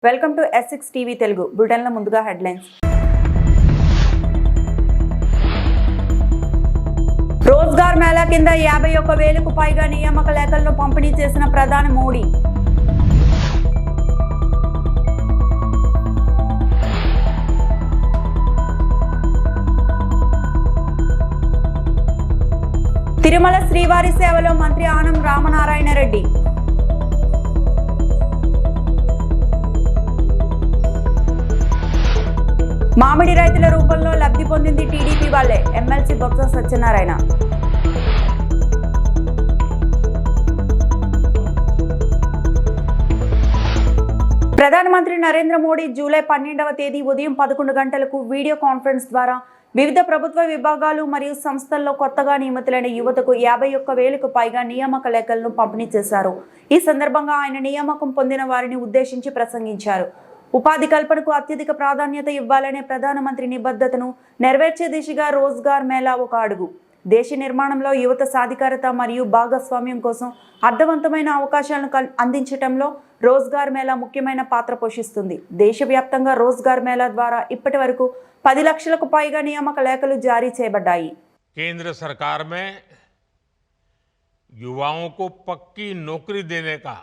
Welcome to S6 TV Telugu బులెటిన్ల ముందుగా headlines. Rozgar Mela కింద 51,000కు పైగా నియామక లేఖలను పంపిణీ చేసిన ప్రధాని మోడీ. తిరుమల శ్రీవారి సేవలో మంత్రి ఆనం రామనారాయణ రెడ్డి. మామిడి రైతుల రూపంలో లబ్ధి పొందింది టీడీపీ వాళ్లే, ఎమ్మెల్సీ బొత్స సత్యనారాయణ. ప్రధానమంత్రి నరేంద్ర మోడీ జూలై 12వ తేదీ ఉదయం 11 గంటలకు వీడియో కాన్ఫరెన్స్ ద్వారా వివిధ ప్రభుత్వ విభాగాలు మరియు సంస్థల్లో కొత్తగా నియమితులైన యువతకు 51,000కు పైగా నియామక లేఖలను పంపిణీ చేశారు. ఈ సందర్భంగా ఆయన నియామకం పొందిన వారిని ఉద్దేశించి ప్రసంగించారు. ఉపాధి కల్పనకు అత్యధిక ప్రాధాన్యత ఇవ్వాలనే ప్రధానమంత్రి నిబద్ధతను నెరవేర్చే దిశగా రోజ్గార్ మేళా ఒక అడుగు. దేశ నిర్మాణంలో యువత సాధికారత మరియు భాగస్వామ్యం కోసం అర్థవంతమైన అవకాశాలను అందించడంలో రోజ్గార్ మేళా ముఖ్యమైన పాత్ర పోషిస్తుంది. దేశవ్యాప్తంగా రోజ్గార్ మేళా ద్వారా ఇప్పటి వరకు 10 లక్షలకు పైగా నియామక లేఖలు జారీ చేయబడ్డాయి. केंद्र सरकार में युवाओं को पक्की नौकरी देने का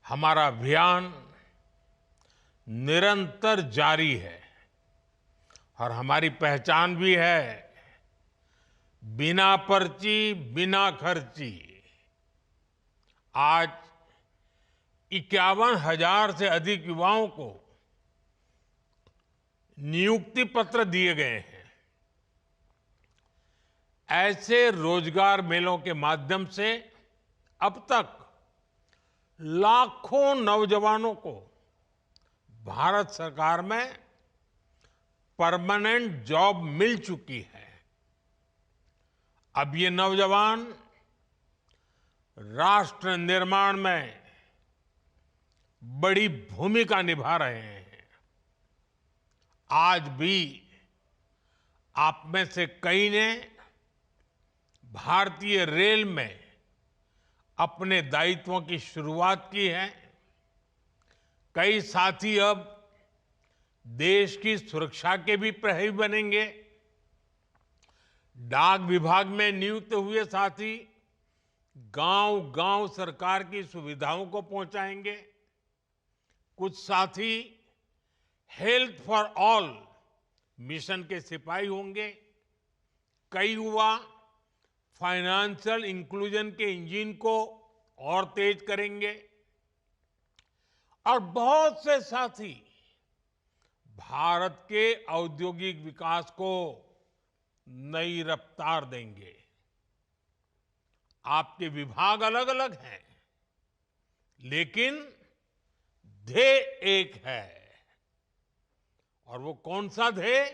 हमारा अभियान निरंतर जारी है और हमारी पहचान भी है बिना पर्ची बिना खर्ची। आज 51,000 से अधिक युवाओं को नियुक्ति पत्र दिए गए हैं। ऐसे रोजगार मेलों के माध्यम से अब तक लाखों नौजवानों को भारत सरकार में परमानेंट जॉब मिल चुकी है। अब ये नौजवान राष्ट्र निर्माण में बड़ी भूमिका निभा रहे हैं। आज भी आप में से कई ने भारतीय रेल में अपने दायित्वों की शुरुआत की है। कई साथी अब देश की सुरक्षा के भी प्रहरी बनेंगे। डाक विभाग में नियुक्त हुए साथी गांव-गांव सरकार की सुविधाओं को पहुंचाएंगे। कुछ साथी हेल्थ फॉर ऑल मिशन के सिपाही होंगे। कई युवा फाइनेंशियल इंक्लूजन के इंजन को और तेज करेंगे और बहुत से साथी भारत के औद्योगिक विकास को नई रफ्तार देंगे। आपके विभाग अलग अलग हैं, लेकिन ध्येय एक है। और वो कौन सा ध्येय?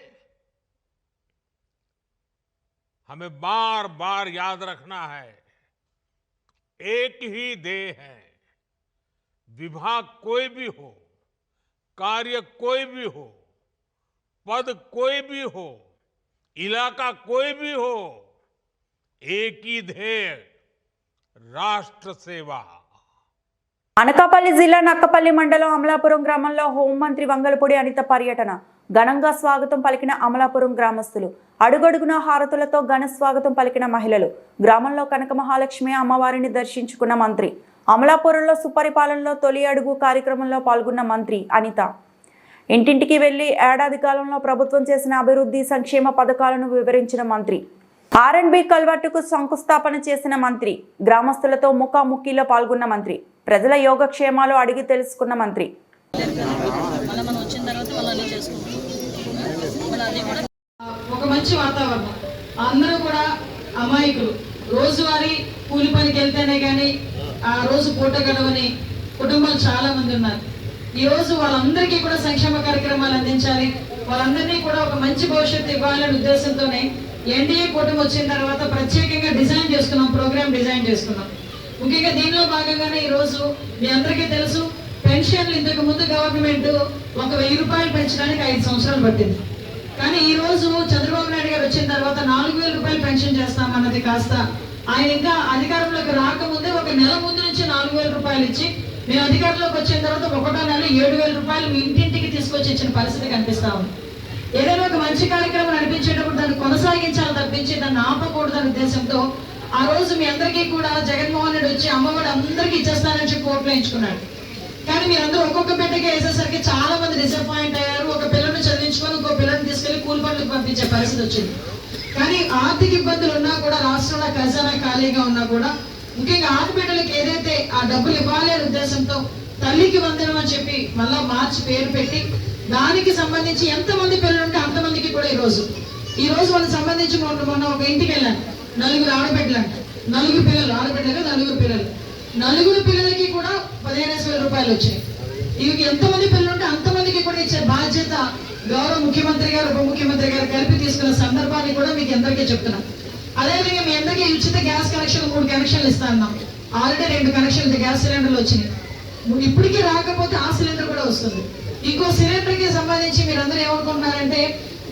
हमें बार बार याद रखना है, एक ही ध्येय है। विभाग कोई भी हो, कार्य कोई भी हो, पद कोई भी हो, इलाका कोई भी हो, एक ही ध्येय, राष्ट्र सेवा। అనకాపల్లి జిల్లా నక్కపల్లి మండలం అమలాపురం గ్రామంలో హోంమంత్రి వంగలపూడి అనిత పర్యటన. ఘనంగా స్వాగతం పలికిన అమలాపురం గ్రామస్తులు, అడుగడుగున హారతులతో ఘన స్వాగతం పలికిన మహిళలు. గ్రామంలో కనక మహాలక్ష్మి అమ్మవారిని దర్శించుకున్న మంత్రి. అమలాపురంలో సుపరిపాలనలో తొలి అడుగు కార్యక్రమంలో పాల్గొన్న మంత్రి అనిత ఇంటింటికి వెళ్లి ఏడాది కాలంలో ప్రభుత్వం చేసిన అభివృద్ధి సంక్షేమ పథకాలను వివరించిన మంత్రి. R&B కల్వర్టుకు శంకుస్థాపన చేసిన మంత్రి. గ్రామస్తులతో ముఖాముఖిలో పాల్గొన్న మంత్రి. ప్రజల యోగక్షేమాలు అడిగి తెలుసుకున్న మంత్రి. ఒక మంచి వాతావరణం, అందరూ కూడా అమాయకులు. రోజువారీ కూలి పనికి వెళ్తేనే కానీ ఆ రోజు పూట గడవని కుటుంబాలు చాలా మంది ఉన్నారు. ఈ రోజు వాళ్ళందరికీ కూడా సంక్షేమ కార్యక్రమాలు అందించాలి, వాళ్ళందరినీ కూడా ఒక మంచి భవిష్యత్తు ఇవ్వాలనే ఉద్దేశంతోనే ఎన్డీఏ కూటమి వచ్చిన తర్వాత ప్రత్యేకంగా డిజైన్ చేసుకున్నాం, ప్రోగ్రామ్ డిజైన్ చేసుకున్నాం. ముఖ్యంగా దీనిలో భాగంగానే ఈరోజు మీ అందరికీ తెలుసు, పెన్షన్లు ఇంతకు ముందు గవర్నమెంట్ 1,000 రూపాయలు పెంచడానికి 5 సంవత్సరాలు పట్టింది. కానీ ఈ రోజు చంద్రబాబు నాయుడు గారు వచ్చిన తర్వాత 4,000 రూపాయలు పెన్షన్ చేస్తామన్నది కాస్త ఆయన ఇంకా అధికారంలోకి రాకముందే ఒక నెల ముందు నుంచి 4,000 రూపాయలు ఇచ్చి మేము అధికారంలోకి వచ్చిన తర్వాత ఒకటో నెల 7,000 రూపాయలు మీ ఇంటింటికి తీసుకొచ్చి ఇచ్చిన పరిస్థితి కనిపిస్తా ఉంది. ఏదైనా ఒక మంచి కార్యక్రమం నడిపించేటప్పుడు దాన్ని కొనసాగించాలి తప్పించి దాన్ని ఆపకూడదనే ఉద్దేశంతో ఆ రోజు మీ అందరికీ కూడా జగన్మోహన్ రెడ్డి వచ్చి అమ్మఒడి అందరికీ ఇచ్చేస్తానని చెప్పి ఓట్లు వేయించుకున్నాడు. కానీ మీరందరూ ఒక్కొక్క బిడ్డకి వేసేసరికి చాలా మంది డిసప్పాయింట్ అయ్యారు. ఒక పిల్లని చదివించుకొని ఇంకో పిల్లని తీసుకెళ్లి కూలి పనులకు పంపించే పరిస్థితి వచ్చింది. కానీ ఆర్థిక ఇబ్బందులు ఉన్నా కూడా, రాష్ట్రంలో ఖజానా ఖాళీగా ఉన్నా కూడా, ముఖ్యంగా ఆడబిడ్డలకు ఏదైతే ఆ డబ్బులు ఇవ్వాలి అనే ఉద్దేశంతో తల్లికి వందనం అని చెప్పి మళ్ళా మార్చి పేరు పెట్టి దానికి సంబంధించి ఎంతమంది పిల్లలు ఉంటే అంతమందికి కూడా ఈ రోజు వాళ్ళకి సంబంధించి మొన్న ఒక ఇంటికి వెళ్ళాను. 4 ఆడబిడ్డలు అంట, 4 పిల్లలు, ఆడబిడ్డలు 4 పిల్లలు, 4 పిల్లలకి కూడా 15,000 రూపాయలు వచ్చాయి. ఇవి ఎంతమంది పిల్లలు ఉంటే అంతమందికి కూడా ఇచ్చే బాధ్యత గౌరవ ముఖ్యమంత్రి గారు, ఉప ముఖ్యమంత్రి గారు కలిపి తీసుకున్న సందర్భాన్ని కూడా మీకు అందరికీ చెప్తున్నాం. అదేవిధంగా మీ అందరికీ ఉచిత గ్యాస్ కనెక్షన్ 3 కనెక్షన్లు ఇస్తా ఉన్నాం. ఆల్రెడీ 2 కనెక్షన్లు గ్యాస్ సిలిండర్లు వచ్చినాయి. ఇప్పటికీ రాకపోతే ఆ సిలిండర్ కూడా వస్తుంది. ఇంకో సిలిండర్ కి సంబంధించి మీరందరూ ఏమనుకుంటున్నారంటే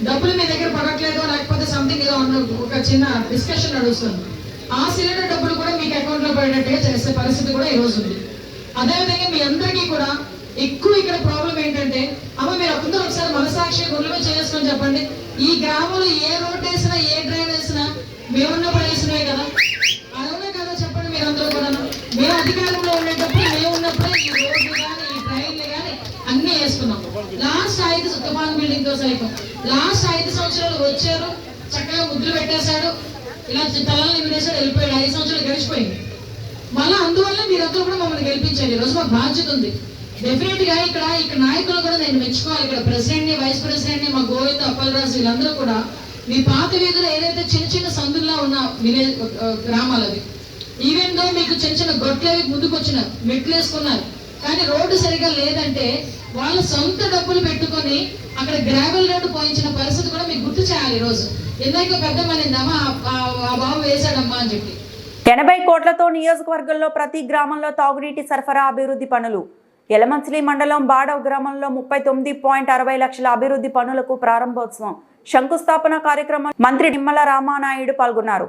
డబ్బులు మీ దగ్గర పడట్లేదు, లేకపోతే సంథింగ్ ఏదో ఒక చిన్న డిస్కషన్ నడుస్తుంది. ఆ సిలిండర్ డబ్బులు కూడా మీకు అకౌంట్ లో పడేటట్టుగా చేసే పరిస్థితి కూడా ఈ రోజు ఉంది. అదేవిధంగా మీ అందరికీ కూడా ఎక్కువ ఇక్కడ ప్రాబ్లం ఏంటంటే, అమ్మ మీరు అందరూ ఒకసారి మనసాక్షి గుళ్ళమే చేసుకొని చెప్పండి, ఈ గ్రామంలో ఏ రోడ్ వేసినా ఏ డ్రైన్ వేసినా మేమున్నప్పుడు వేసినాయి కదా, అవునా కదా చెప్పండి. మీరందరూ కూడా మేము అధికారంలో ఉండేటప్పుడు మేము ఉన్నప్పుడే ఈ రోడ్లు కానీ ఈ ట్రైన్లు కానీ అన్ని వేసుకున్నాం. లాస్ట్ 5 తుఫాన్ బిల్డింగ్ తో సైతం లాస్ట్ 5 సంవత్సరాలు వచ్చారు, చక్కగా ముద్దులు పెట్టేశాడు, ఇలా తలని వినేశాడు, వెళ్ళిపోయాడు. 5 సంవత్సరాలు గడిచిపోయింది. మళ్ళీ అందువల్ల మీరందరూ కూడా మమ్మల్ని గెలిపించారు. ఈ రోజు మాకు బాధ్యత ఉంది. డెఫినెట్ గా ఇక్కడ నాయకులు కూడా నేను మెచ్చుకోవాలి. ఇక్కడ ప్రెసిడెంట్ ని, వైస్ ప్రెసిడెంట్ ని, మా గోవింద్, అప్పలరాజు వీళ్ళందరూ కూడా మీ పాత వీధులు ఏదైతే చిన్న చిన్న సందుల్లో ఉన్న విలేజ్ గ్రామాలు అవి, ఈవెన్ గా మీకు చిన్న చిన్న గొట్లవి ముందుకు వచ్చినారు, మెట్లు వేసుకున్నారు, కానీ రోడ్డు సరిగా లేదంటే వాళ్ళ సొంత డబ్బులు పెట్టుకొని అక్కడ గ్రావెల్ రోడ్డు పోయించిన పరిస్థితి కూడా మీకు గుర్తు చేయాలి. ఈ రోజు ఎందుకంటే పెద్ద మనిందమ్మా ఆ బాబు వేశాడమ్మా అని చెప్పి 80 కోట్లతో నియోజకవర్గంలో ప్రతి గ్రామంలో తాగునీటి సరఫరా అభివృద్ధి పనులు. యలమంచిలి మండలం బాడవ్ గ్రామంలో 39.60 లక్షల అభివృద్ధి పనులకు ప్రారంభోత్సవం, శంకుస్థాపన కార్యక్రమం మంత్రి నిమ్మల రామానాయుడు పాల్గొన్నారు.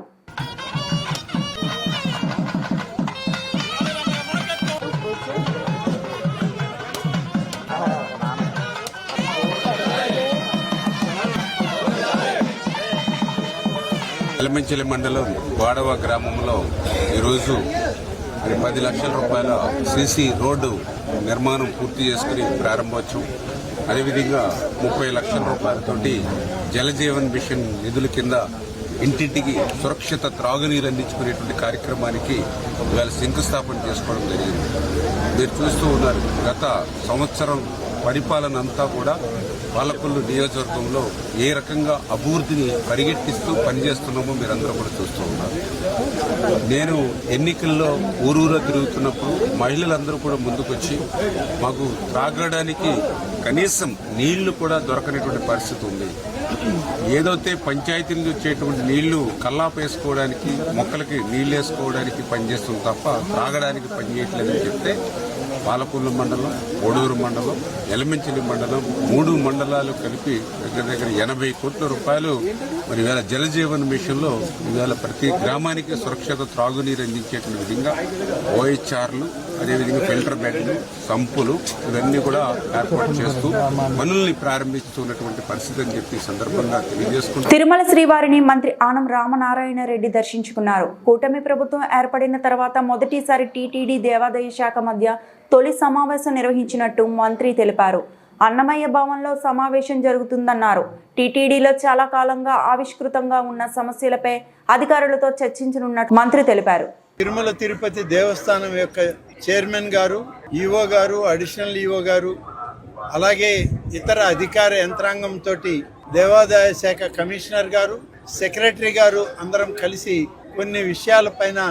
యలమంచిలి మండలం బాడవ గ్రామంలో ఈరోజు 10 లక్షల రూపాయల సీసీ రోడ్డు నిర్మాణం పూర్తి చేసుకుని ప్రారంభోత్సవం, అదేవిధంగా 30 లక్షల రూపాయలతోటి జలజీవన్ మిషన్ నిధుల కింద ఇంటింటికి సురక్షిత త్రాగునీరు అందించుకునేటువంటి కార్యక్రమానికి ఇవాళ శంకుస్థాపన చేసుకోవడం జరిగింది. మీరు చూస్తూ ఉన్నారు, గత సంవత్సరం పరిపాలన అంతా కూడా పాలకొల్లు నియోజకవర్గంలో ఏ రకంగా అభివృద్ధిని పరిగెట్టిస్తూ పనిచేస్తున్నామో మీరందరూ కూడా చూస్తూ ఉన్నారు. నేను ఎన్నికల్లో ఊరూరా తిరుగుతున్నప్పుడు మహిళలందరూ కూడా ముందుకొచ్చి మాకు త్రాగడానికి కనీసం నీళ్లు కూడా దొరకనటువంటి పరిస్థితి ఉంది, ఏదైతే పంచాయతీలు వచ్చేటువంటి నీళ్లు కల్లాపు వేసుకోవడానికి, మొక్కలకి నీళ్లు వేసుకోవడానికి పనిచేస్తుంది తప్ప త్రాగడానికి పనిచేయట్లేదని చెప్తే పాలకొల్లు మండలం, ఓడూరు మండలం, యలమంచిలి మండలం 3 మండలాలు కలిపి దగ్గర 80 కోట్ల రూపాయలు మరి ఇవాళ జలజీవన్ మిషన్లో ఇవాళ ప్రతి గ్రామానికి సురక్షిత త్రాగునీరు అందించేటువంటి విధంగా ఓహెచ్ఆర్లు, అదేవిధంగా ఫిల్టర్ బెడ్లు, సంపులు ఇవన్నీ కూడా ఏర్పాటు చేస్తూ పనుల్ని ప్రారంభిస్తున్నటువంటి పరిస్థితి అని చెప్పి సందర్భంగా తెలియజేసుకుంటారు. తిరుమల శ్రీవారిని మంత్రి ఆనం రామనారాయణ రెడ్డి దర్శించుకున్నారు. కూటమి ప్రభుత్వం ఏర్పడిన తర్వాత మొదటిసారి టీటీడీ దేవాదాయ శాఖ మధ్య తొలి సమావేశం నిర్వహించినట్టు మంత్రి తెలిపారు. అన్నమయ్య భవన్లో సమావేశం జరుగుతుందన్నారు. టీటీడీలో చాలా కాలంగా ఆవిష్కృతంగా ఉన్న సమస్యలపై అధికారులతో చర్చించనున్నట్టు మంత్రి తెలిపారు. తిరుమల తిరుపతి దేవస్థానం యొక్క చైర్మన్ గారు, ఈఓ గారు, అడిషనల్ ఈఓ గారు, అలాగే ఇతర అధికార యంత్రాంగంతో దేవాదాయ శాఖ కమిషనర్ గారు, సెక్రటరీ గారు అందరం కలిసి కొన్ని విషయాలపైన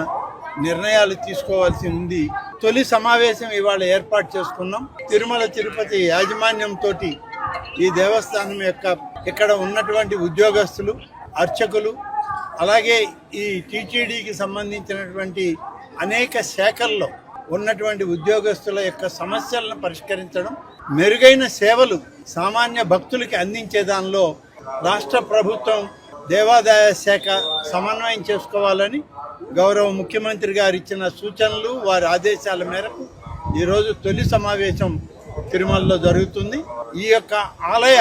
నిర్ణయాలు తీసుకోవాల్సి ఉంది. తొలి సమావేశం ఇవాళ ఏర్పాటు చేసుకున్నాం. తిరుమల తిరుపతి యాజమాన్యంతో ఈ దేవస్థానం యొక్క ఇక్కడ ఉన్నటువంటి ఉద్యోగస్తులు, అర్చకులు, అలాగే ఈ టీటీడీకి సంబంధించినటువంటి అనేక శాఖల్లో ఉన్నటువంటి ఉద్యోగస్తుల యొక్క సమస్యలను పరిష్కరించడం, మెరుగైన సేవలు సామాన్య భక్తులకి అందించే దానిలో రాష్ట్ర ప్రభుత్వం, దేవాదాయ శాఖ సమన్వయం చేసుకోవాలని గౌరవ ముఖ్యమంత్రి గారు ఇచ్చిన సూచనలు, వారి ఆదేశాల మేరకు ఈరోజు తొలి సమావేశం తిరుమలలో జరుగుతుంది. ఈ యొక్క ఆలయ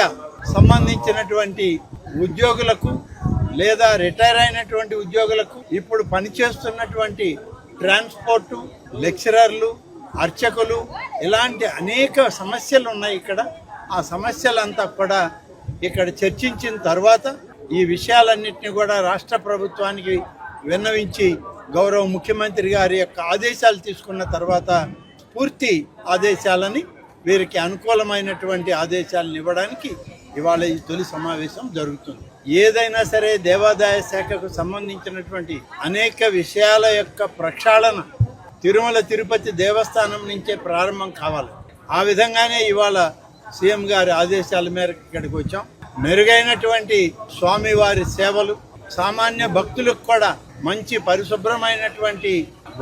సంబంధించినటువంటి ఉద్యోగులకు లేదా రిటైర్ అయినటువంటి ఉద్యోగులకు, ఇప్పుడు పనిచేస్తున్నటువంటి ట్రాన్స్పోర్టు, లెక్చరర్లు, అర్చకులు, ఇలాంటి అనేక సమస్యలు ఉన్నాయి ఇక్కడ. ఆ సమస్యలంతా కూడా ఇక్కడ చర్చించిన తర్వాత ఈ విషయాలన్నింటినీ కూడా రాష్ట్ర ప్రభుత్వానికి విన్నవించి గౌరవ ముఖ్యమంత్రి గారి యొక్క ఆదేశాలు తీసుకున్న తర్వాత పూర్తి ఆదేశాలని, వీరికి అనుకూలమైనటువంటి ఆదేశాలను ఇవ్వడానికి ఇవాళ ఈ తొలి సమావేశం జరుగుతుంది. ఏదైనా సరే దేవాదాయ శాఖకు సంబంధించినటువంటి అనేక విషయాల యొక్క ప్రక్షాళన తిరుమల తిరుపతి దేవస్థానం నుంచే ప్రారంభం కావాలి. ఆ విధంగానే ఇవాళ సీఎం గారి ఆదేశాల మేరకు ఇక్కడికి వచ్చాం. మెరుగైనటువంటి స్వామివారి సేవలు, సామాన్య భక్తులకు కూడా మంచి పరిశుభ్రమైనటువంటి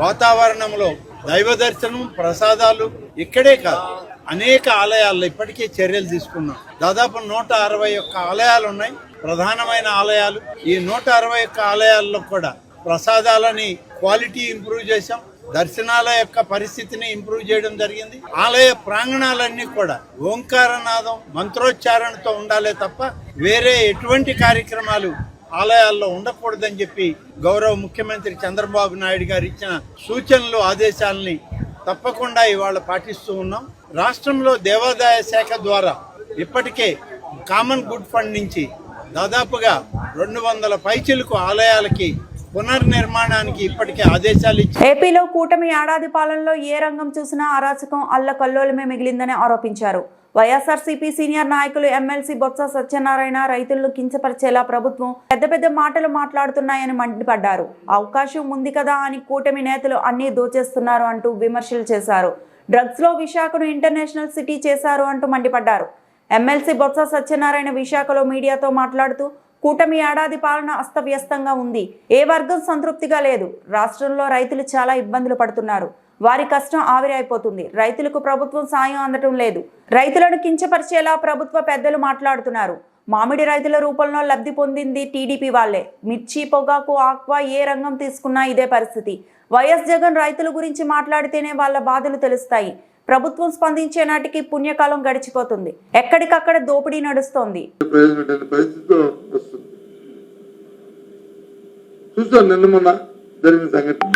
వాతావరణంలో దైవ దర్శనం, ప్రసాదాలు ఇక్కడే కాదు అనేక ఆలయాల్లో ఇప్పటికే చర్యలు తీసుకున్నాం. దాదాపు 161 ఆలయాలు ఉన్నాయి, ప్రధానమైన ఆలయాలు. ఈ 161 ఆలయాల్లో కూడా ప్రసాదాలని క్వాలిటీ ఇంప్రూవ్ చేశాం, దర్శనాల యొక్క పరిస్థితిని ఇంప్రూవ్ చేయడం జరిగింది. ఆలయ ప్రాంగణాలన్నీ కూడా ఓంకారనాదం, మంత్రోచ్చారణతో ఉండాలే తప్ప వేరే ఎటువంటి కార్యక్రమాలు ఆలయాల్లో ఉండకూడదని చెప్పి గౌరవ ముఖ్యమంత్రి చంద్రబాబు నాయుడు గారు ఇచ్చిన సూచనలు, ఆదేశాలని తప్పకుండా ఇవాళ పాటిస్తూ ఉన్నాం. రాష్ట్రంలో దేవాదాయ శాఖ ద్వారా ఇప్పటికే కామన్ గుడ్ ఫండ్ నుంచి దాదాపుగా 200 పైచిలకు ఆలయాలకి పునర్నిర్మాణానికి ఇప్పటికే ఆదేశాలు ఇచ్చారు. ఏపీలో కూటమి ఏడాది పాలనలో ఏ రంగం చూసినా అరాచకం, అల్లకల్లోలమే మిగిలిందని ఆరోపించారు. వైఎస్ఆర్సీపీ సీనియర్ నాయకులు ఎమ్మెల్సీ బొత్స సత్యనారాయణ రైతులను కించపరిచేలా ప్రభుత్వం పెద్ద పెద్ద మాటలు మాట్లాడుతున్నాయని మండిపడ్డారు. అవకాశం ఉంది కదా అని కూటమి నేతలు అన్నీ దోచేస్తున్నారు అంటూ విమర్శలు చేశారు. డ్రగ్స్ లో విశాఖను ఇంటర్నేషనల్ సిటీ చేశారు అంటూ మండిపడ్డారు. ఎమ్మెల్సీ బొత్స సత్యనారాయణ విశాఖలో మీడియాతో మాట్లాడుతూ కూటమి ఏడాది పాలన అస్తవ్యస్తంగా ఉంది, ఏ వర్గం సంతృప్తిగా లేదు, రాష్ట్రంలో రైతులు చాలా ఇబ్బందులు పడుతున్నారు, వారి కష్టం ఆవిరి అయిపోతుంది, రైతులకు ప్రభుత్వం సాయం అందటం లేదు, రైతులను కించపరిచేలా ప్రభుత్వ పెద్దలు మాట్లాడుతున్నారు, మామిడి రైతుల రూపంలో లబ్ధి పొందింది టీడీపీ వాళ్లే, మిర్చి, పొగాకు, ఆక్వా ఏ రంగం తీసుకున్నా ఇదే పరిస్థితి, వైఎస్ జగన్ రైతుల గురించి మాట్లాడితేనే వాళ్ళ బాధలు తెలుస్తాయి, ప్రభుత్వం స్పందించే నాటికి పుణ్యకాలం గడిచిపోతుంది, ఎక్కడికక్కడ దోపిడీ నడుస్తోంది. చూస్తాను నిన్న మొన్న జరిగిన సంఘటన.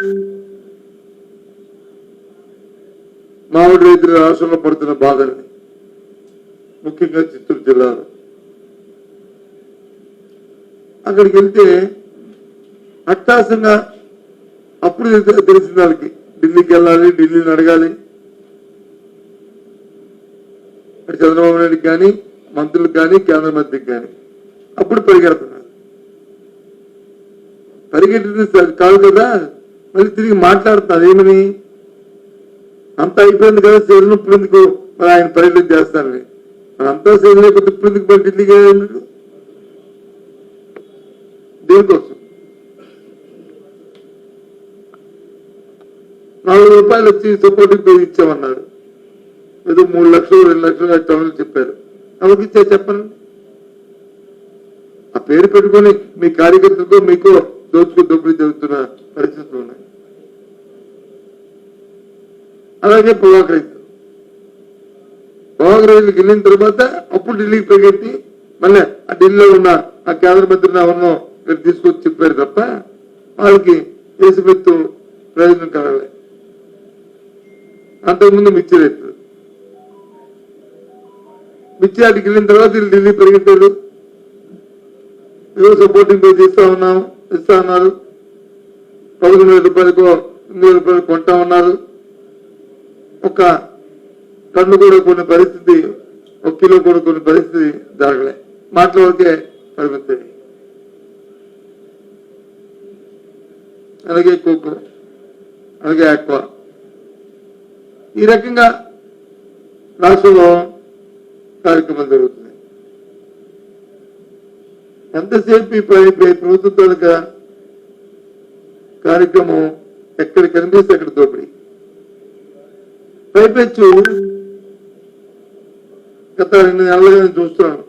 మామిడి రైతులు రాష్ట్రంలో పడుతున్న బాధల్ని, ముఖ్యంగా చిత్తూరు జిల్లాలో అక్కడికి వెళ్తే అట్టాసంగా అప్పుడు తెలిసిన వాళ్ళకి ఢిల్లీకి వెళ్ళాలి, ఢిల్లీని అడగాలి, చంద్రబాబు నాయుడుకి కానీ మంత్రులకు కానీ కేంద్ర మంత్రికి కానీ అప్పుడు పరిగెడుతున్నారు. పరిగెట్టింది కాదు కదా, మళ్ళీ తిరిగి మాట్లాడుతున్నారు. ఏమని అంతా అయిపోయింది కదా, శరీరం ఇప్పుడు ఎందుకు మరి ఆయన పర్యటన చేస్తారని. అంతా శరీరం లేకపోతే ఇప్పుడు ఎందుకు మరి ఢిల్లీకి దేనికోసం? 4 రూపాయలు వచ్చి సపోర్టింగ్ పేరు ఇచ్చామన్నారు. ఏదో 3 లక్షలు 2 లక్షలు టౌన్లు చెప్పారు. ఎవరికి ఇచ్చా చెప్పండి? ఆ పేరు పెట్టుకొని మీ కార్యకర్తలతో మీకు దోపిడీ జరుగుతున్న పరిస్థితులు ఉన్నాయి. అలాగే పొగాకు రైతులకు వెళ్ళిన తర్వాత అప్పుడు ఢిల్లీకి పరిగెత్తి మళ్ళీ ఆ ఢిల్లీలో ఉన్న ఆ కేంద్ర మంత్రిని ఎవరినో ఇక్కడ తీసుకొచ్చి చెప్పారు తప్ప వాళ్ళకి దేశపెత్తు ప్రయోజనం కలగలే. అంతకుముందు మిర్చి రైతులు మిర్చి ఆటికి వెళ్ళిన తర్వాత వీళ్ళు ఢిల్లీ పరిగెట్టారు. ఏదో సపోర్టింగ్ పే ఇస్తా ఉన్నారు, 11,000 రూపాయలకు 8,000 రూపాయలు కొంటా ఉన్నారు. ఒక టన్ను కూడా కొన్ని పరిస్థితి, 1 కిలో కూడా కొన్ని పరిస్థితి జరగలే, మాటల వరకే పరిమితాయి. అలాగే కోకో, అలాగే ఆక్వా, ఈ రకంగా రాష్ట్రంలో కార్యక్రమాలు జరుగుతున్నాయి. ఎంతసేపు ఈ ప్రభుత్వ తాలూకా కార్యక్రమం ఎక్కడ కనిపిస్తే అక్కడ దోపిడీ. పైపెచ్చు గత 2 నెలలుగా చూస్తున్నాను.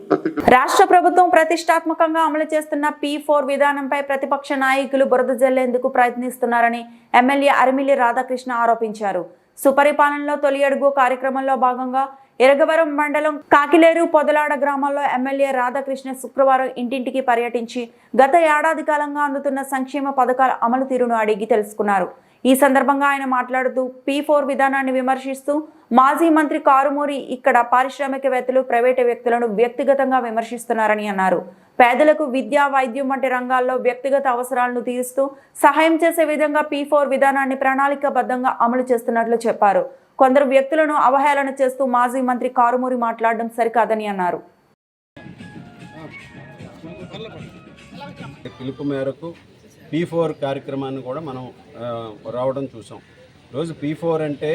రాష్ట్ర ప్రభుత్వం ప్రతిష్టాత్మకంగా అమలు చేస్తున్న P4 విధానంపై ప్రతిపక్ష నాయకులు బురద జల్లేందుకు ప్రయత్నిస్తున్నారని ఎమ్మెల్యే అరిమిల్లి రాధాకృష్ణ ఆరోపించారు. సుపరిపాలనలో తొలి అడుగు కార్యక్రమంలో భాగంగా ఎరగవరం మండలం కాకిలేరు పొదలాడ గ్రామాల్లో ఎమ్మెల్యే రాధాకృష్ణ శుక్రవారం ఇంటింటికి పర్యటించి గత ఏడాది కాలంగా అందుతున్న సంక్షేమ పథకాల అమలు తీరును అడిగి తెలుసుకున్నారు. ఈ సందర్భంగా ఆయన మాట్లాడుతూ P4 విధానాన్ని విమర్శిస్తూ మాజీ మంత్రి కారుమూరి ఇక్కడ పారిశ్రామికవేత్తలు, ప్రైవేటు వ్యక్తులను వ్యక్తిగతంగా విమర్శిస్తున్నారని అన్నారు. పేదలకు విద్య, వైద్యం వంటి రంగాల్లో వ్యక్తిగత అవసరాలను తీరుస్తూ సహాయం చేసే విధంగా P4 విధానాన్ని ప్రణాళికాబద్ధంగా అమలు చేస్తున్నట్లు చెప్పారు. కొందరు వ్యక్తులను అవహేళన చేస్తూ మాజీ మంత్రి కారుమూరి మాట్లాడడం సరికాదని అన్నారు. పిలుపు మేరకు P4 కార్యక్రమాన్ని కూడా మనం రావడం చూసాం. రోజు P4 అంటే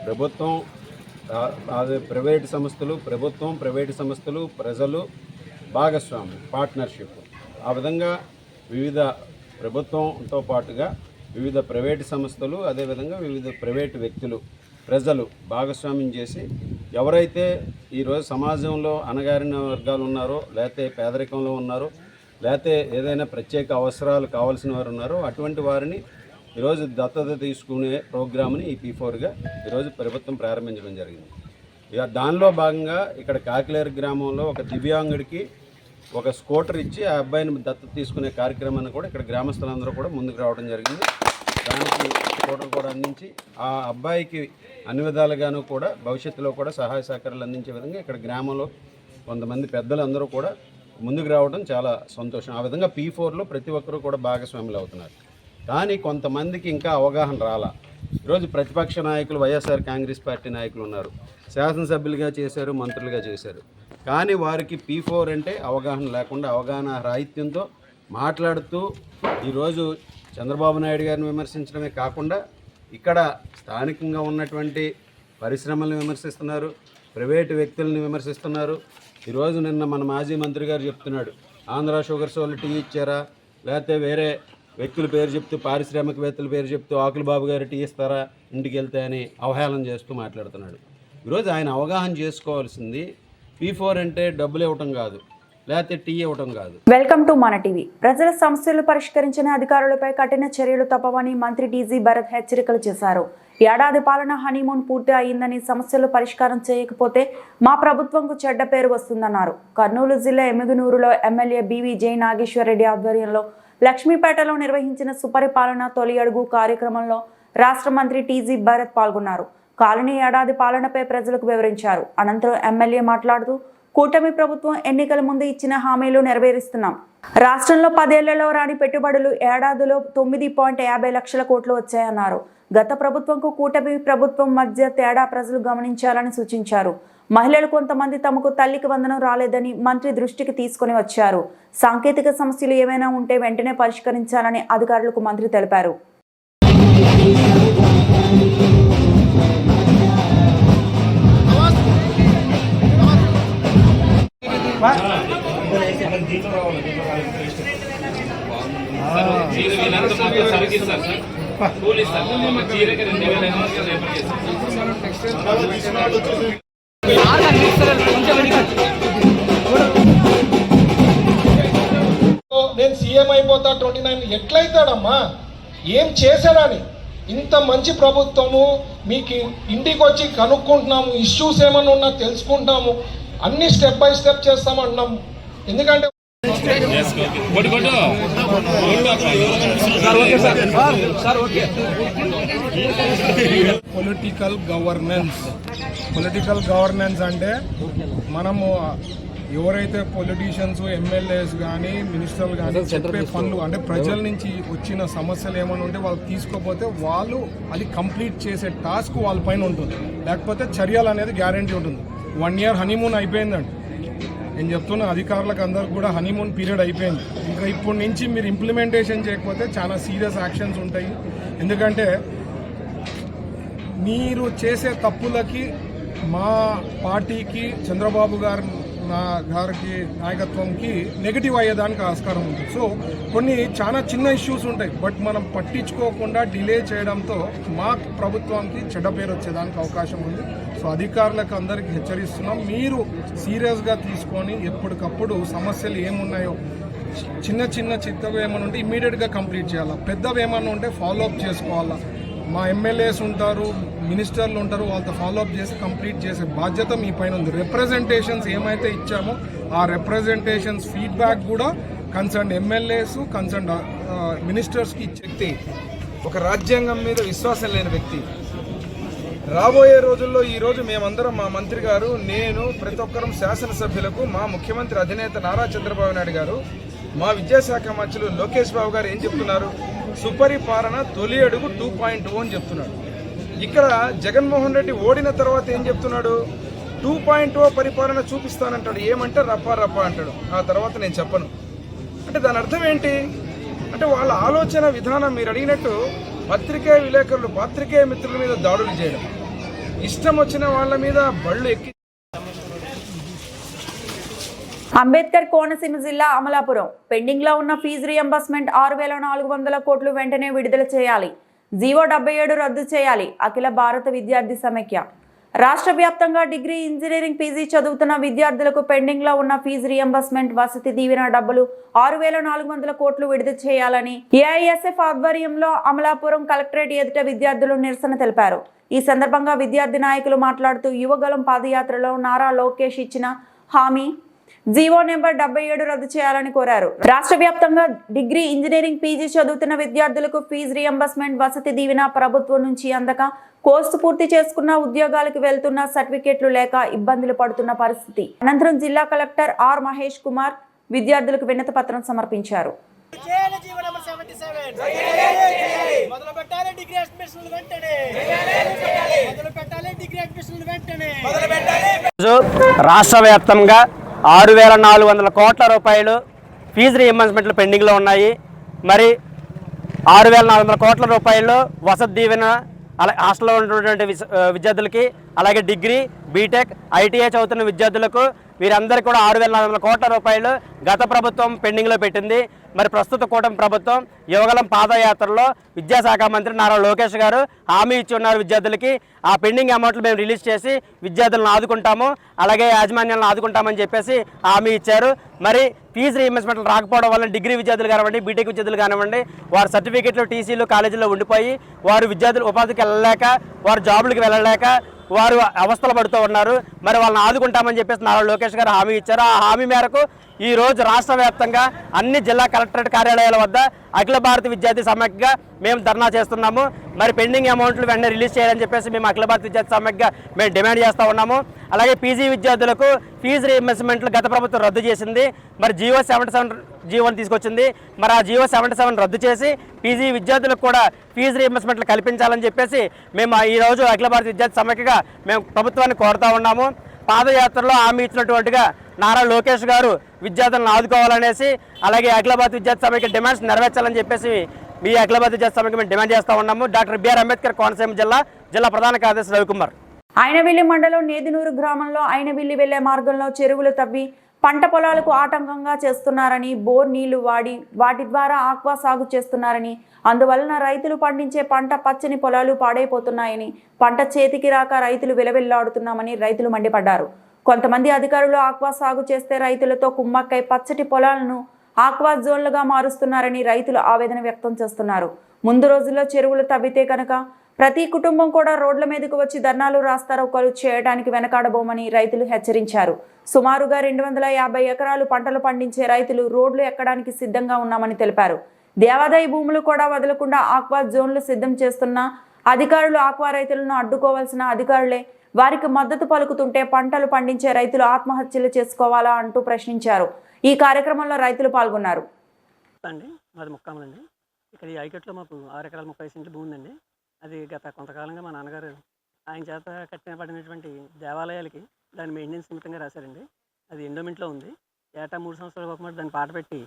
ప్రభుత్వం, అదే ప్రైవేటు సంస్థలు, ప్రభుత్వం, ప్రైవేటు సంస్థలు, ప్రజలు భాగస్వామ్యం, పార్ట్నర్షిప్. ఆ విధంగా వివిధ ప్రభుత్వంతో పాటుగా వివిధ ప్రైవేటు సంస్థలు, అదేవిధంగా వివిధ ప్రైవేటు వ్యక్తులు, ప్రజలు భాగస్వామ్యం చేసి ఎవరైతే ఈరోజు సమాజంలో అణగారిన వర్గాలు ఉన్నారో, లేకపోతే పేదరికంలో ఉన్నారో, లేకపోతే ఏదైనా ప్రత్యేక అవసరాలు కావాల్సిన వారు ఉన్నారో అటువంటి వారిని ఈరోజు దత్తత తీసుకునే ప్రోగ్రామ్ని ఈ P4గా ఈరోజు ప్రభుత్వం ప్రారంభించడం జరిగింది. ఇక దానిలో భాగంగా ఇక్కడ కాకిలేరు గ్రామంలో ఒక దివ్యాంగుడికి ఒక స్కూటర్ ఇచ్చి ఆ అబ్బాయిని దత్తత తీసుకునే కార్యక్రమాన్ని కూడా ఇక్కడ గ్రామస్తులందరూ కూడా ముందుకు రావడం జరిగింది. దానికి స్కూటర్ కూడా అందించి ఆ అబ్బాయికి అన్ని విధాలుగాను కూడా భవిష్యత్తులో కూడా సహాయ సహకారాలు అందించే విధంగా ఇక్కడ గ్రామంలో కొంతమంది పెద్దలందరూ కూడా ముందుకు రావడం చాలా సంతోషం. ఆ విధంగా P4లో ప్రతి ఒక్కరూ కూడా భాగస్వాములు అవుతున్నారు. కానీ కొంతమందికి ఇంకా అవగాహన రాలా. ఈరోజు ప్రతిపక్ష నాయకులు, వైఎస్ఆర్ కాంగ్రెస్ పార్టీ నాయకులు ఉన్నారు, శాసనసభ్యులుగా చేశారు, మంత్రులుగా చేశారు. కానీ వారికి P4 అంటే అవగాహన లేకుండా, అవగాహన రాహిత్యంతో మాట్లాడుతూ ఈరోజు చంద్రబాబు నాయుడు గారిని విమర్శించడమే కాకుండా ఇక్కడ స్థానికంగా ఉన్నటువంటి పరిశ్రమలను విమర్శిస్తున్నారు, ప్రైవేటు వ్యక్తులను విమర్శిస్తున్నారు. ఈరోజు నిన్న మన మాజీ మంత్రి గారు చెప్తున్నాడు, ఆంధ్ర షుగర్స్ వాళ్ళు టీ ఇచ్చారా, లేకపోతే వేరే వ్యక్తుల పేరు చెప్తూ, పారిశ్రామికవేత్తల పేరు చెప్తూ ఆకుల బాబు గారు టీ ఇస్తారా ఇంటికి వెళ్తే అని అవహేళన చేస్తూ మాట్లాడుతున్నాడు. ఈరోజు ఆయన అవగాహన చేసుకోవాల్సింది P4 అంటే డబ్బులు ఇవ్వటం కాదు, లేకపోతే టీ ఇవ్వటం కాదు. వెల్కమ్ టు మన టీవీ. ప్రజల సమస్యలు పరిష్కరించిన అధికారులపై కఠిన చర్యలు తప్పవని మంత్రి టీజీ భరత్ హెచ్చరికలు చేశారు. ఏడాది పాలన హనీమూన్ పూర్తి అయిందని, సమస్యలు పరిష్కారం చేయకపోతే మా ప్రభుత్వంకు చెడ్డ పేరు వస్తుందన్నారు. కర్నూలు జిల్లా ఎమ్మిగనూరులో ఎమ్మెల్యే బీవీ జై నాగేశ్వర్ రెడ్డి ఆధ్వర్యంలో లక్ష్మీపేటలో నిర్వహించిన సుపరిపాలన తొలి అడుగు కార్యక్రమంలో రాష్ట్ర మంత్రి టీజీ భరత్ పాల్గొన్నారు. కాలనీ ఏడాది పాలనపై ప్రజలకు వివరించారు. అనంతరం ఎమ్మెల్యే మాట్లాడుతూ, కూటమి ప్రభుత్వం ఎన్నికల ముందు ఇచ్చిన హామీలు నెరవేరుస్తున్నాం. రాష్ట్రంలో 10 ఏళ్లలో రాని పెట్టుబడులు ఏడాదిలో 9.50 లక్షల కోట్లు వచ్చాయన్నారు. గత ప్రభుత్వంకు కూటమి ప్రభుత్వం మధ్య తేడా ప్రజలు గమనించాలని సూచించారు. మహిళలు కొంతమంది తమకు తల్లికి వందనం రాలేదని మంత్రి దృష్టికి తీసుకుని వచ్చారు. సాంకేతిక సమస్యలు ఏమైనా ఉంటే వెంటనే పరిష్కరించాలని అధికారులకు మంత్రి తెలిపారు. నేను సీఎం అయిపోతా 29 ఎట్లయితాడమ్మా, ఏం చేశాడని. ఇంత మంచి ప్రభుత్వము, మీకు ఇంటికి వచ్చి కనుక్కుంటున్నాము, ఇష్యూస్ ఏమన్నా ఉన్నా తెలుసుకుంటాము, అన్ని స్టెప్ బై స్టెప్ చేస్తామంటున్నాము. ఎందుకంటే పొలిటికల్ గవర్నెన్స్ అంటే మనము ఎవరైతే పొలిటీషియన్స్, ఎమ్మెల్యేస్ కానీ, మినిస్టర్లు కానీ చెప్పే పనులు అంటే ప్రజల నుంచి వచ్చిన సమస్యలు ఏమైనా ఉంటే వాళ్ళు తీసుకోపోతే వాళ్ళు అది కంప్లీట్ చేసే టాస్క్ వాళ్ళ పైన ఉంటుంది. లేకపోతే చర్యలు అనేది గ్యారంటీ ఉంటుంది. 1 year హనీమూన్ అయిపోయిందండి. నేను చెప్తున్నా అధికారులకు అందరికి కూడా హనీమూన్ పీరియడ్ అయిపోయింది. ఇంకా ఇప్పటి నుంచి మీరు ఇంప్లిమెంటేషన్ చేయకపోతే చాలా సీరియస్ యాక్షన్స్ ఉంటాయి. ఎందుకంటే మీరు చేసే తప్పులకి మా పార్టీకి, చంద్రబాబు గారికి నాయకత్వంకి నెగిటివ్ అయ్యేదానికి ఆస్కారం ఉంటుంది. సో కొన్ని చాలా చిన్న ఇష్యూస్ ఉంటాయి, బట్ మనం పట్టించుకోకుండా డిలే చేయడంతో మా ప్రభుత్వానికి చెడ్డ పేరు వచ్చేదానికి అవకాశం ఉంది. సో అధికారులకు అందరికీ హెచ్చరిస్తున్నాం, మీరు సీరియస్గా తీసుకొని ఎప్పటికప్పుడు సమస్యలు ఏమున్నాయో చిన్నగా ఏమైనా ఉంటే ఇమ్మీడియట్గా కంప్లీట్ చేయాలా, పెద్దవి ఏమైనా ఉంటే ఫాలోఅప్ చేసుకోవాలా. మా ఎమ్మెల్యేస్ ఉంటారు, మినిస్టర్లు ఉంటారు, వాళ్ళతో ఫాలోఅప్ చేసి కంప్లీట్ చేసే బాధ్యత మీ పైన ఉంది. రిప్రజెంటేషన్స్ ఏమైతే ఇచ్చామో ఆ రిప్రజెంటేషన్స్ ఫీడ్బ్యాక్ కూడా కన్సర్న్ ఎమ్మెల్యేస్, కన్సర్న్ మినిస్టర్స్కి ఇచ్చే వ్యక్తి ఒక రాజ్యాంగం మీద విశ్వాసం లేని వ్యక్తి. రాబోయే రోజుల్లో ఈరోజు మేమందరం, మా మంత్రి గారు, నేను, ప్రతి ఒక్కరం శాసనసభ్యులకు, మా ముఖ్యమంత్రి అధినేత నారా చంద్రబాబు నాయుడు గారు, మా విద్యాశాఖ మంత్రులు లోకేష్ బాబు గారు ఏం చెప్తున్నారు? సుపరిపాలన తొలి అడుగు 2.0 అని చెప్తున్నాడు. ఇక్కడ జగన్మోహన్ రెడ్డి ఓడిన తర్వాత ఏం చెప్తున్నాడు? 2.0 పరిపాలన చూపిస్తానంటాడు. ఏమంటే రప్పా రప్పా అంటాడు. ఆ తర్వాత నేను చెప్పను అంటే దాని అర్థం ఏంటి? అంటే వాళ్ళ ఆలోచన విధానం మీరు అడిగినట్టు పత్రికే విలేకరులు, పాత్రికేయ మిత్రుల మీద దాడులు చేయడం, ఇష్టం వచ్చిన వాళ్ళ మీద బళ్ళు ఎక్కి. అంబేద్కర్ కోనసీమ జిల్లా అమలాపురం పెండింగ్ లో ఉన్న ఫీజు రియంబర్స్మెంట్ 6,400 కోట్లు వెంటనే విడుదల చేయాలి. జీవో 77 రద్దు చేయాలి. అఖిల భారత విద్యార్థి సమైక్య. రాష్ట్ర వ్యాప్తంగా డిగ్రీ, ఇంజనీరింగ్, పీజీ చదువుతున్న విద్యార్థులకు పెండింగ్ లో ఉన్న ఫీజు రియంబర్స్మెంట్, వసతి దీవెన డబ్బులు 6,400 కోట్లు విడుదల చేయాలని ఏఐఎస్ఎఫ్ ఆధ్వర్యంలో అమలాపురం కలెక్టరేట్ ఎదుట విద్యార్థులు నిరసన తెలిపారు. ఈ సందర్భంగా విద్యార్థి నాయకులు మాట్లాడుతూ యువగలం పాదయాత్రలో నారా లోకేష్ ఇచ్చిన హామీ జీవో నెంబర్ 77 రద్దు చేయాలని కోరారు. రాష్ట్ర వ్యాప్తంగా డిగ్రీ, ఇంజనీరింగ్, పీజీ చదువుతున్న విద్యార్థులకు ఫీజు రియంబర్స్మెంట్, వసతి దీవెన ప్రభుత్వం నుంచి అందక, కోర్సు పూర్తి చేసుకున్న ఉద్యోగాలకు వెళ్తున్న సర్టిఫికెట్లు లేక ఇబ్బందులు పడుతున్న పరిస్థితి. అనంతరం జిల్లా కలెక్టర్ ఆర్ మహేష్ కుమార్ విద్యార్థులకు వినతి పత్రం సమర్పించారు. రాష్ట్ర వ్యాప్తంగా 6,400 కోట్ల రూపాయలు ఫీజు రీయింబర్స్మెంట్లు పెండింగ్లో ఉన్నాయి. మరి 6,400 కోట్ల రూపాయలు వసతి దీవెన, అలాగే హాస్టల్లో ఉన్నటువంటి విద్యార్థులకి, అలాగే డిగ్రీ, బీటెక్, ఐటీఐ చదువుతున్న విద్యార్థులకు వీరందరికీ కూడా 6,400 కోట్ల రూపాయలు గత ప్రభుత్వం పెండింగ్లో పెట్టింది. మరి ప్రస్తుత కూటమి ప్రభుత్వం యువగలం పాదయాత్రలో విద్యాశాఖ మంత్రి నారా లోకేష్ గారు హామీ ఇచ్చి ఉన్నారు విద్యార్థులకి. ఆ పెండింగ్ అమౌంట్లు మేము రిలీజ్ చేసి విద్యార్థులను ఆదుకుంటాము, అలాగే యాజమాన్యాలను ఆదుకుంటామని చెప్పేసి హామీ ఇచ్చారు. మరి ఫీజు రీయింబర్స్మెంట్లు రాకపోవడం వల్ల డిగ్రీ విద్యార్థులు కానివ్వండి, బీటెక్ విద్యార్థులు కానివ్వండి, వారి సర్టిఫికెట్లు, టీసీలు కాలేజీల్లో ఉండిపోయి వారు విద్యార్థులు ఉపాధికి వెళ్ళలేక, వారు జాబులకు వెళ్ళలేక వారు అవస్థలు పడుతూ ఉన్నారు. మరి వాళ్ళని ఆదుకుంటామని చెప్పేసి నారా లోకేష్ గారు హామీ ఇచ్చారు. ఆ హామీ మేరకు ఈరోజు రాష్ట్ర వ్యాప్తంగా అన్ని జిల్లా కలెక్టరేట్ కార్యాలయాల వద్ద అఖిల భారత విద్యార్థి సమైక్యగా మేము ధర్నా చేస్తున్నాము. మరి పెండింగ్ అమౌంట్లు వెంటనే రిలీజ్ చేయాలని చెప్పేసి మేము అఖిల భారత విద్యార్థి సమైక్యగా మేము డిమాండ్ చేస్తూ ఉన్నాము. అలాగే పీజీ విద్యార్థులకు ఫీజు రీయింబర్స్మెంట్లు గత ప్రభుత్వం రద్దు చేసింది. మరి జీవో 77 జీవోని తీసుకొచ్చింది. మరి ఆ జీవో 77 రద్దు చేసి పీజీ విద్యార్థులకు కూడా ఫీజు రీయింబర్స్మెంట్లు కల్పించాలని చెప్పేసి మేము ఈరోజు అఖిల భారత విద్యార్థి సమైక్యగా మేము ప్రభుత్వాన్ని కోరుతా ఉన్నాము. పాదయాత్రలో హామీ ఇచ్చినటువంటిగా నారా లోకేష్ గారు విద్యార్థులను ఆదుకోవాలనేసి, అలాగే అఖిల భారత విద్యార్థి సమైక్య డిమాండ్స్ నెరవేర్చాలని చెప్పేసి మీ అఖిల భారత విద్యార్థి సమైక్య మేము డిమాండ్ చేస్తూ ఉన్నాము. డాక్టర్ బిఆర్ అంబేద్కర్ కోనసీమ జిల్లా ప్రధాన కార్యదర్శి రవికుమార్. అయినవిల్లి మండలం నేదునూరు గ్రామంలో అయినవిల్లి వెళ్లే మార్గంలో చెరువులు తవ్వి పంట పొలాలకు ఆటంకంగా చేస్తున్నారని, బోర్ నీళ్లు వాడి వాటి ద్వారా ఆక్వా సాగు చేస్తున్నారని, అందువలన రైతులు పండించే పంట పచ్చని పొలాలు పాడైపోతున్నాయని, పంట చేతికి రాక రైతులు విలవిల్లాడుతున్నామని రైతులు మండిపడ్డారు. కొంతమంది అధికారులు ఆక్వా సాగు చేస్తే రైతులతో కుమ్మక్కై పచ్చటి పొలాలను ఆక్వా జోన్లుగా మారుస్తున్నారని రైతులు ఆవేదన వ్యక్తం చేస్తున్నారు. ముందు రోజుల్లో చెరువులు తవ్వితే కనుక ప్రతి కుటుంబం కూడా రోడ్ల మీదకు వచ్చి ధర్నాలు, రాస్తారోకోలు చేయడానికి వెనకాడబోమని రైతులు హెచ్చరించారు. సుమారుగా 250 ఎకరాలు పంటలు పండించే రైతులు రోడ్లు ఎక్కడానికి సిద్ధంగా ఉన్నామని తెలిపారు. దేవాదాయ భూములు కూడా వదలకుండా ఆక్వా జోన్లు సిద్ధం చేస్తున్న అధికారులు ఆక్వా రైతులను అడ్డుకోవాల్సిన అధికారులే వారికి మద్దతు పలుకుతుంటే పంటలు పండించే రైతులు ఆత్మహత్యలు చేసుకోవాలా అంటూ ప్రశ్నించారు. ఈ కార్యక్రమంలో రైతులు పాల్గొన్నారు. మాది ముక్కామలండి. ఇక్కడ ఈ ఐకెట్లో మాకు 6 ఎకరాల 30 సెంట్లు భూమి ఉందండి. అది గత కొంతకాలంగా మా నాన్నగారు ఆయన చేత కట్టినపడినటువంటి దేవాలయాలకి దాని మెయింటెనెన్స్ నిమిత్తంగా రాశారండి. అది ఎండోమెంట్లో ఉంది. ఏటా 3 సంవత్సరాల ఒకమాట దాన్ని పాట పెట్టి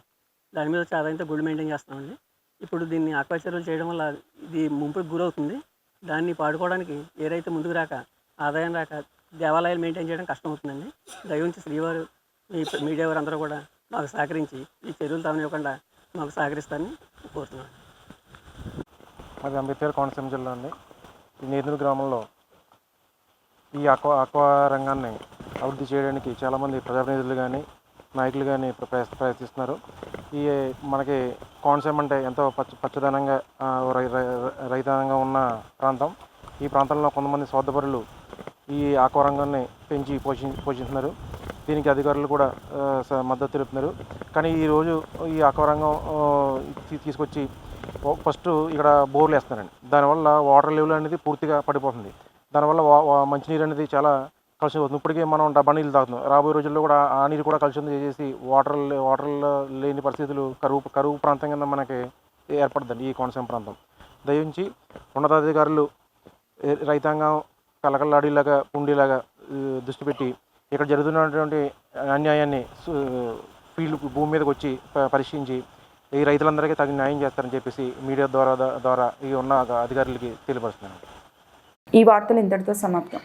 దాని మీద వచ్చి ఆదాయంతో గుడి మెయింటైన్ చేస్తామండి. ఇప్పుడు దీన్ని ఆక్వా చెరువులు చేయడం వల్ల ఇది ముంపుకు గురవుతుంది. దాన్ని పాడుకోవడానికి ఏ రైతు ముందుకు రాక, ఆదాయం రాక దేవాలయాలు మెయింటైన్ చేయడం కష్టమవుతుందండి. దయవుంచి శ్రీవారు, ఈ మీడియా వారు అందరూ కూడా మాకు సహకరించి ఈ చెరువులు తవ్వనివ్వకుండా మాకు సహకరిస్తారని కోరుతున్నాను. అది అంబేద్కర్ కోనసీమ జిల్లా అండి. ఈ నేదునూరు గ్రామంలో ఈ ఆక్వా రంగాన్ని అభివృద్ధి చేయడానికి చాలామంది ప్రజాప్రతినిధులు కానీ, నాయకులు కానీ ప్రయత్నిస్తున్నారు. ఈ మనకి కోనసీమ అంటే ఎంతో పచ్చదనంగా రైతాంగంగా ఉన్న ప్రాంతం. ఈ ప్రాంతంలో కొంతమంది స్వార్థపరులు ఈ ఆక్వా రంగాన్ని పెంచి పోషిస్తున్నారు. దీనికి అధికారులు కూడా మద్దతు తెలుపుతున్నారు. కానీ ఈరోజు ఈ ఆక్వా రంగం తీసుకొచ్చి ఫస్ట్ ఇక్కడ బోర్లు వేస్తున్నారండి. దానివల్ల వాటర్ లెవెల్ అనేది పూర్తిగా పడిపోతుంది. దానివల్ల మంచినీరు అనేది చాలా కలుషితం అవుతుంది. ఇప్పటికే మనం డబ్బా నీళ్ళు తాగుతున్నాం. రాబోయే రోజుల్లో కూడా ఆ నీరు కూడా కలుషితం చేసి వాటర్ లేని పరిస్థితులు కరువు ప్రాంతం కింద మనకి ఏర్పడుతుంది ఈ కోనసీమ ప్రాంతం. దయించి ఉన్నతాధికారులు రైతాంగం కలకల్లాడేలాగా ఉండేలాగా దృష్టి పెట్టి ఇక్కడ జరుగుతున్నటువంటి అన్యాయాన్ని భూమి మీదకి వచ్చి పరిశీలించి ఈ రైతులందరికీ తగిన న్యాయం చేస్తారని చెప్పేసి మీడియా ద్వారా ఈ ఉన్న అధికారులకి తెలియపరుస్తున్నాను. ఈ వార్తలు ఇంతటితో సమాప్తం.